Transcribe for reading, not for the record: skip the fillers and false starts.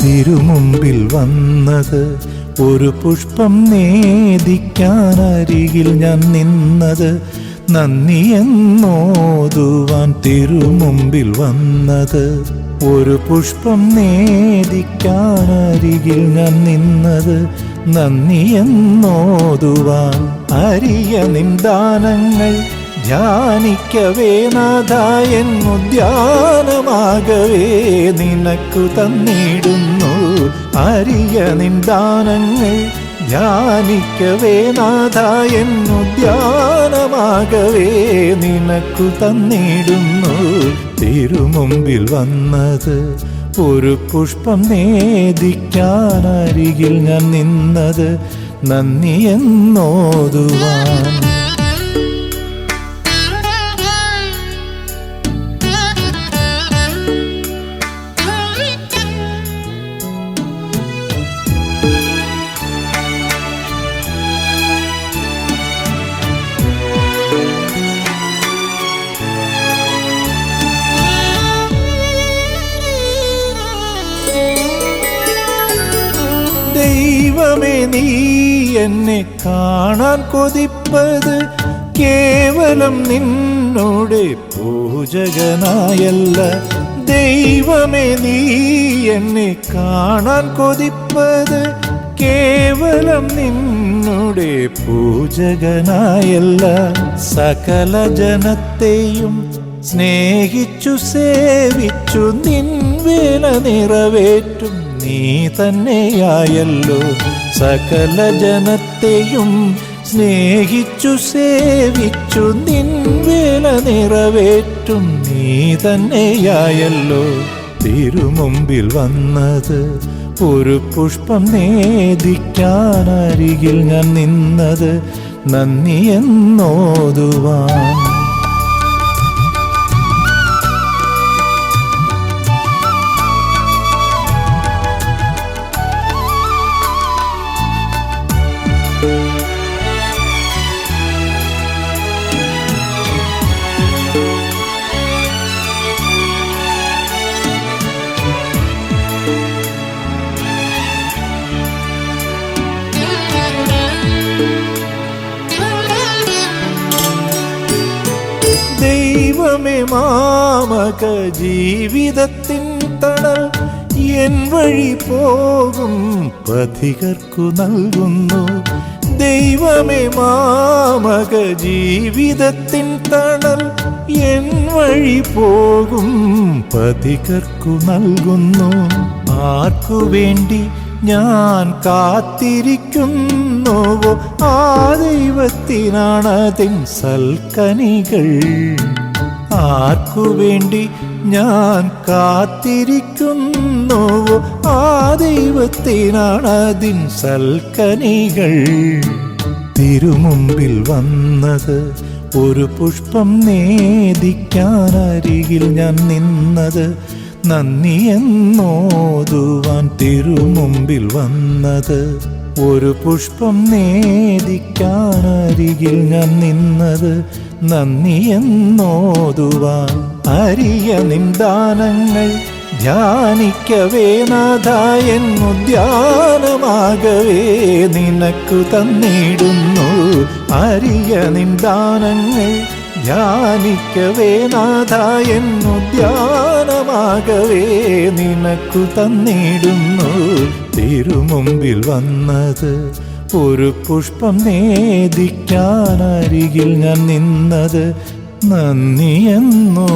തിരുമുമ്പിൽ വന്നത് ഒരു പുഷ്പം നേദിക്കാനരികിൽ ഞാൻ നിന്നത് നന്ദി എന്നോതുവാൻ തിരുമുമ്പിൽ വന്നത് ഒരു പുഷ്പം നേദിക്കാനരികിൽ ഞാൻ നിന്നത് നന്ദി എന്നോതുവാൻ അരിയ നിന്ദാനങ്ങൾ ധ്യാനിക്കവേ നാഥ എന്നുദ്യാനമാകവേ നിനക്കു തന്നിടുന്നു അരിയ നിന്ദാനങ്ങൾ ധ്യാനിക്കവേ നാഥ എന്നുദ്യാനമാകവേ നിനക്കു തന്നിടുന്നു തിരുമുമ്പിൽ വന്നത് ഒരു പുഷ്പം നേദിക്കാനരികിൽ ഞാൻ നിന്നത് നന്ദി എന്നോതുവാൻ ദൈവമേ നീ എന്നെ കാണാൻ കൊതിപ്പത് കേവലം നിന്നോട് പൂജകനായല്ല ദൈവമേ നീ എന്നെ കാണാൻ കൊതിപ്പത് കേവലം നിന്നോട് പൂജകനായല്ല സകല ജനത്തെയും സ്നേഹിച്ചു സേവിച്ചു നിൻ വേല നിറവേറ്റും നീ തന്നെയായല്ലോ സകല ജനത്തെയും സ്നേഹിച്ചു സേവിച്ചു നിൻ വേല നിറവേറ്റും നീ തന്നെയായല്ലോ തിരുമുമ്പിൽ വന്നത് ഒരു പുഷ്പം നേദിക്കാനരികിൽ ഞാൻ നിന്നത് നന്ദി എന്നോതുവാൻ ദൈവമേ മാമക ജീവിതത്തിൻ തണൽ എൻ വഴി പോകും പഥികർക്കു നൽകുന്നു ദൈവമേ മാമക ജീവിതത്തിൻ തണൽ എൻ വഴി പോകും പഥികർക്കു നൽകുന്നു ആർക്കു വേണ്ടി ഞാൻ കാത്തിരിക്കുന്നുവോ ആ ദൈവത്തിനാണതിൻ സൽക്കനികൾ ആർക്കു വേണ്ടി ഞാൻ കാത്തിരിക്കുന്നുവോ ആ ദൈവത്തിനാണതിൻ സൽക്കനികൾ തിരുമുമ്പിൽ വന്നത് ഒരു പുഷ്പം നേദിക്കാനരികിൽ ഞാൻ നിന്നത് നന്ദി എന്നോതുവാൻ തിരുമുമ്പിൽ വന്നത് ഒരു പുഷ്പം നേദിക്കാനരികിൽ ഞാൻ നിന്നത് നന്ദി എന്നോതുവാൻ അരിയ നിന്ദാനങ്ങൾ ധ്യാനിക്കവേ നാഥ എന്നുദ്യാനമാകവേ നിനക്കു തന്നിടുന്നു അരിയ നിന്ദാനങ്ങൾ ധ്യാനിക്കവേ നാഥ എന്നുദ്യാനമാകവേ നിനക്കു തന്നിടുന്നു തിരുമുമ്പിൽ വന്നത് ഒരു പുഷ്പം നേദിക്കാനരികിൽ ഞാൻ നിന്നത് നന്ദി എന്നോതുവാൻ